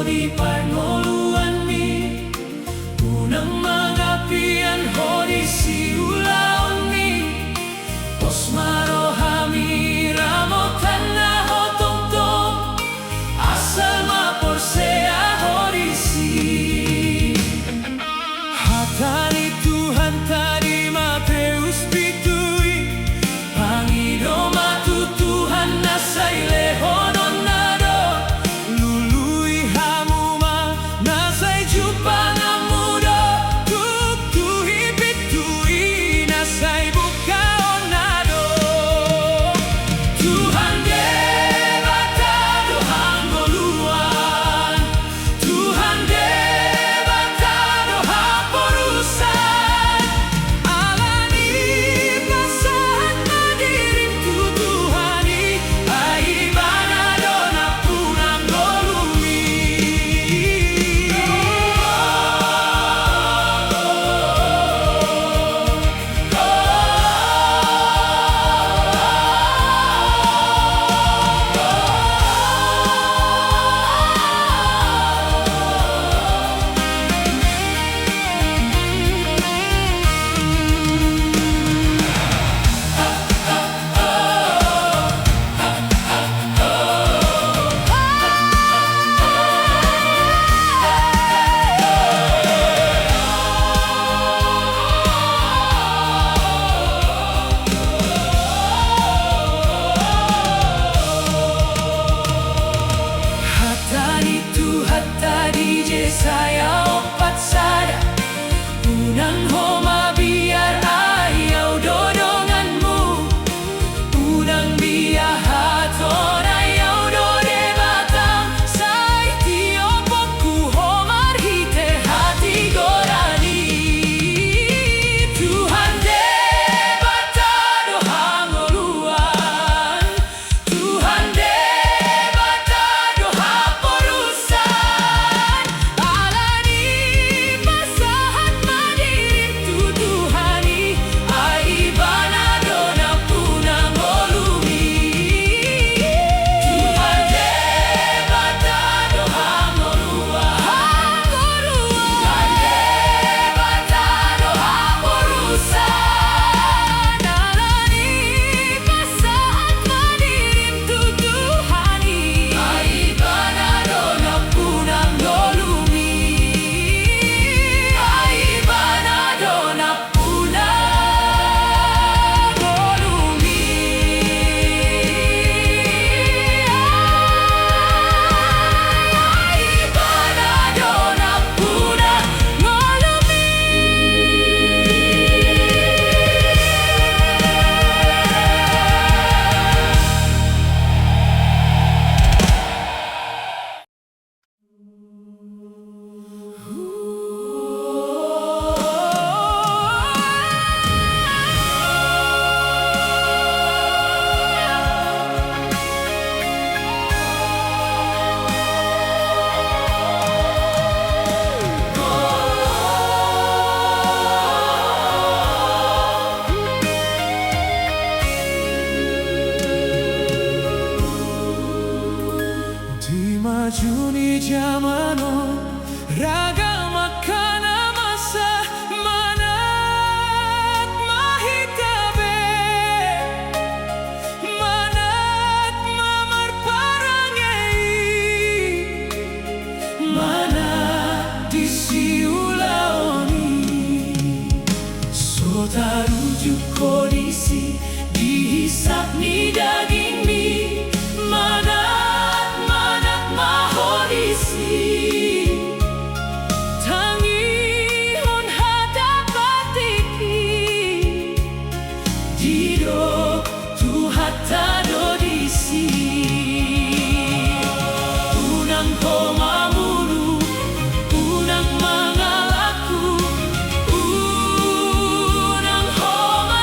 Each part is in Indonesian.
Di pangoluan mi unang mga pian hodi si ulaon mi osmaro hami ramotan na hotong-tong asal maporsea hodi si hatani Tuhan tadi Mateus pitui pangido matu Tuhan nasay lehonon saya opat sada unang homa biar ayaw dodonganmu unang biya haton ayaw dode batang say tiopok ku homar hite hati gorani Tuhan de batado hangoluan Tuhan de batado haporusan Juni jamano raga makana masa manat mahitabe manat mamar parangei manat disiulaoni sota rujuk kondisi dihisap ni daging mi unang mga laku unang homa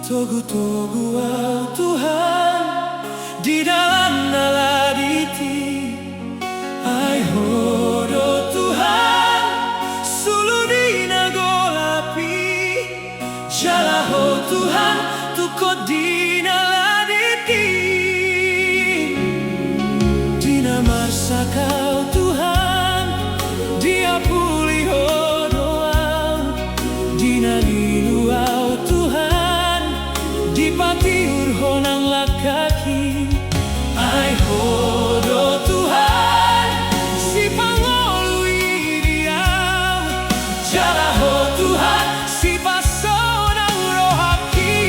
Togu-togu Tuhan di dalam naladiti. Ai hodo Tuhan sulu di nagolapi. Jalaho Tuhan tukot di naladiti. Dina marsakau Tuhan dia pulih hodoau. Dina liluau Tuhan di patiur honang lakaki. Ai hodo Tuhan si pangolui diau. Jalaho Tuhan si pasonang rohaki.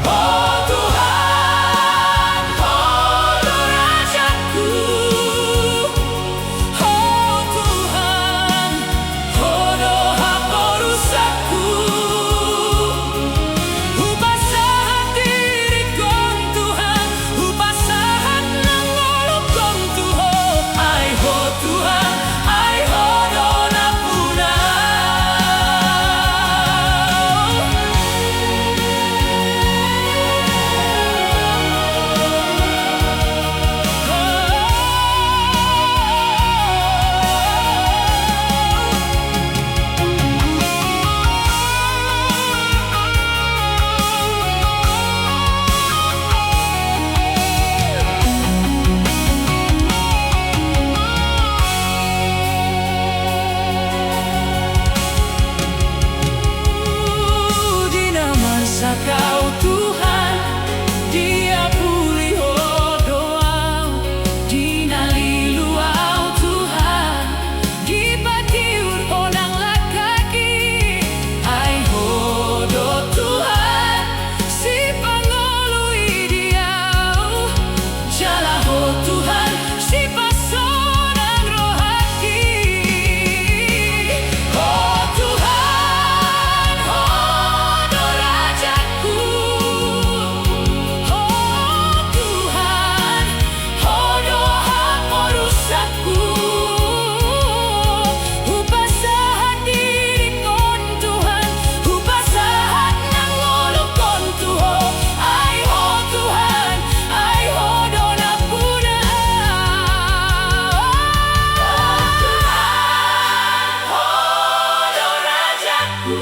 Oh Tuhan, hodo rajaku. Oh Tuhan, hodo haporusaku. Upasahat dirikon Tuhan, upasahat nangolukon Tuho. Ai ho Tuhan, ai hodo napuna. Dina marsakau Tuhan dia pulih hodoau. Dina liluau Tuhan di patiur honang lakaki. Ai hodo Tuhan si pangolui diau. Jalaho Tuhan si pasonang rohaki. Oh Tuhan, hodo rajaku. Oh Tuhan, hodo haporusaku. Upasahat dirikon Tuhan, upasahat nangolukon Tuho. Ai ho Tuhan, ai hodo napuna. Oh Tuhan, hodo rajaku.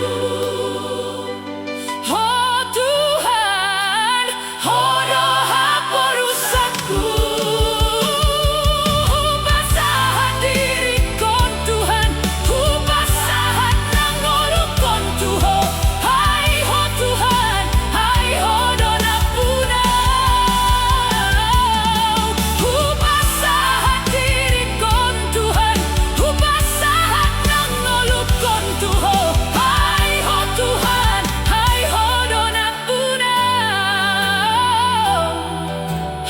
Oh Tuhan, hodo haporusaku. Upasahat dirikon Tuhan, upasahat nangolukon Tuho. Ai ho Tuhan, ai hodo napuna. Upasahat dirikon Tuhan, upasahat nangolukon Tuho. Ai ho Tuhan, ai hodo napuna.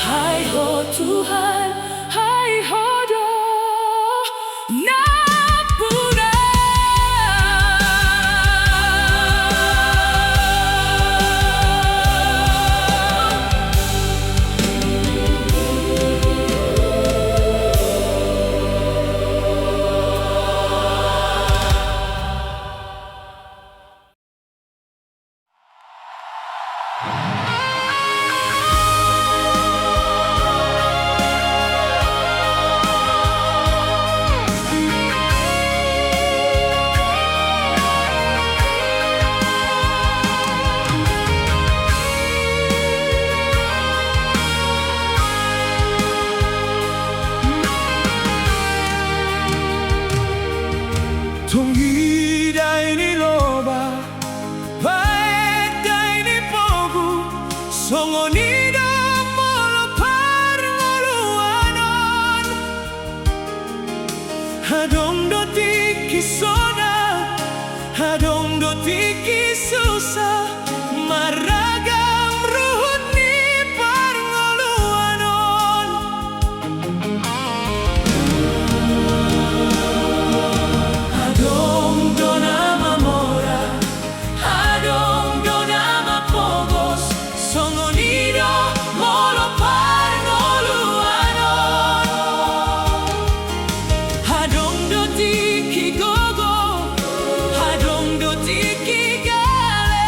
Hai ho Tuhan, hai hodo napuna. Tunggi dai ni loba, baik dai ni pogu, songoni da molo par ngoluanon. Hadong do tiki sona, hadong do tiki susah, maragam ruhut ni par ngoluanon. Hadong do nama mora, hadong do nama pogos, songonido molo par ngoluanon. Hadong do tiki gogo, hadong do tiki gale,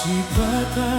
Sipata